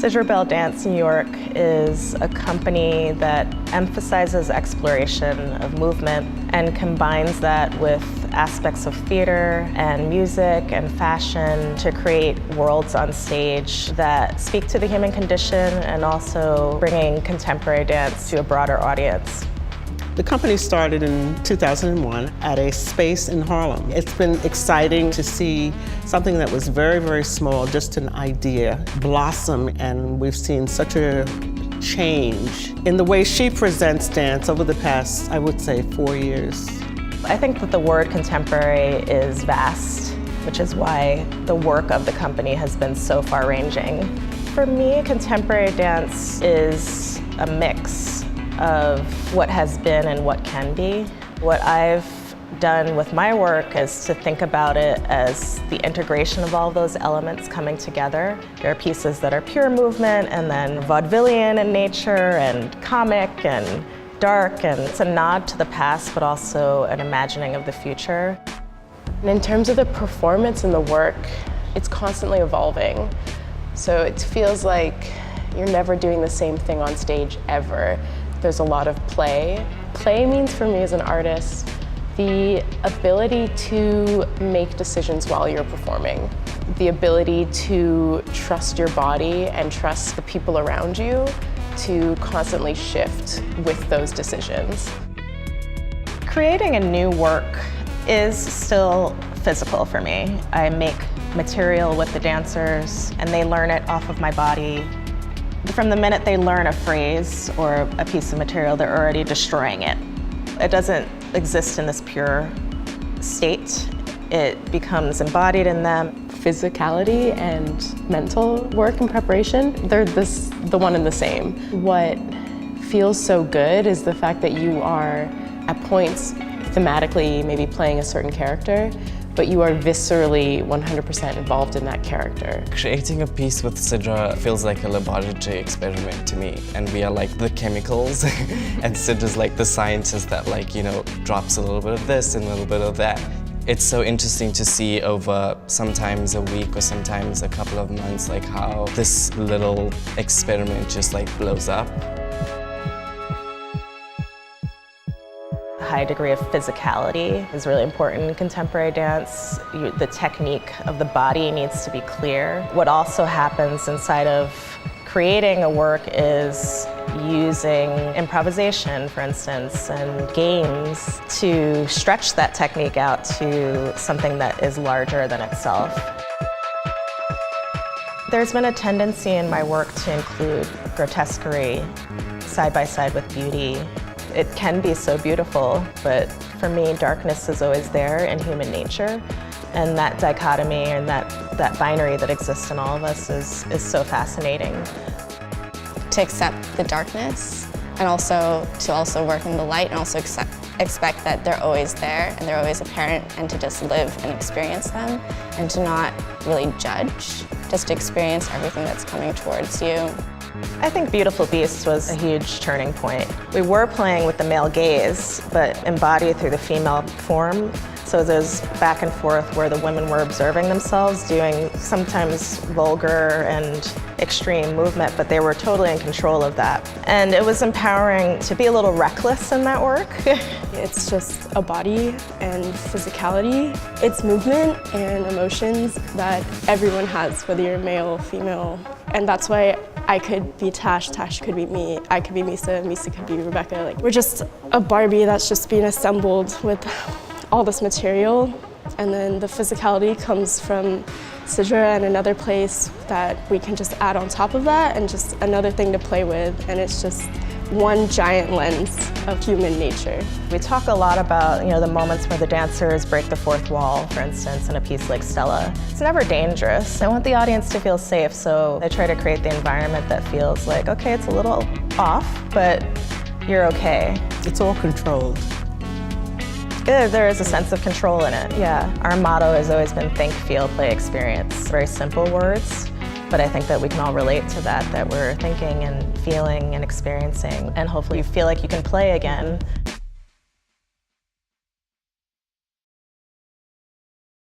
Sidra Dance New York is a company that emphasizes exploration of movement and combines that with aspects of theater and music and fashion to create worlds on stage that speak to the human condition and also bringing contemporary dance to a broader audience. The company started in 2001 at a space in Harlem. It's been exciting to see something that was very, very small, just an idea, blossom, and we've seen such a change in the way she presents dance over the past, I would say, 4 years. I think that the word contemporary is vast, which is why the work of the company has been so far-ranging. For me, contemporary dance is a mix of what has been and what can be. What I've done with my work is to think about it as the integration of all those elements coming together. There are pieces that are pure movement and then vaudevillian in nature and comic and dark, and it's a nod to the past but also an imagining of the future. And in terms of the performance and the work, it's constantly evolving. So it feels like you're never doing the same thing on stage ever. There's a lot of play. Play means for me as an artist, the ability to make decisions while you're performing. The ability to trust your body and trust the people around you to constantly shift with those decisions. Creating a new work is still physical for me. I make material with the dancers and they learn it off of my body. From the minute they learn a phrase or a piece of material, they're already destroying it. It doesn't exist in this pure state. It becomes embodied in them. Physicality and mental work and preparation, they're the one and the same. What feels so good is the fact that you are, at points, thematically maybe playing a certain character, but you are viscerally 100% involved in that character. Creating a piece with Sidra feels like a laboratory experiment to me, and we are like the chemicals and Sidra's like the scientist that drops a little bit of this and a little bit of that. It's so interesting to see over sometimes a week or sometimes a couple of months how this little experiment just blows up. A high degree of physicality is really important in contemporary dance. The technique of the body needs to be clear. What also happens inside of creating a work is using improvisation, for instance, and games to stretch that technique out to something that is larger than itself. There's been a tendency in my work to include grotesquerie side by side with beauty. It can be so beautiful, but for me, darkness is always there in human nature. And that dichotomy and that binary that exists in all of us is so fascinating. To accept the darkness and also to work in the light and also expect that they're always there and they're always apparent, and to just live and experience them and to not really judge, just to experience everything that's coming towards you. I think Beautiful Beast was a huge turning point. We were playing with the male gaze, but embodied through the female form. So there's back and forth where the women were observing themselves doing sometimes vulgar and extreme movement, but they were totally in control of that. And it was empowering to be a little reckless in that work. It's just a body and physicality. It's movement and emotions that everyone has, whether you're male or female. And that's why I could be Tash, Tash could be me, I could be Misa, Misa could be Rebecca. We're just a Barbie that's just being assembled with all this material, and then the physicality comes from Sidra and another place that we can just add on top of that, and just another thing to play with, and it's just one giant lens of human nature. We talk a lot about the moments where the dancers break the fourth wall, for instance, in a piece like Stella. It's never dangerous. I want the audience to feel safe, so I try to create the environment that feels like, okay, it's a little off, but you're okay. It's all controlled. There is a sense of control in it, yeah. Our motto has always been think, feel, play, experience. Very simple words, but I think that we can all relate to that we're thinking and feeling and experiencing, and hopefully you feel like you can play again.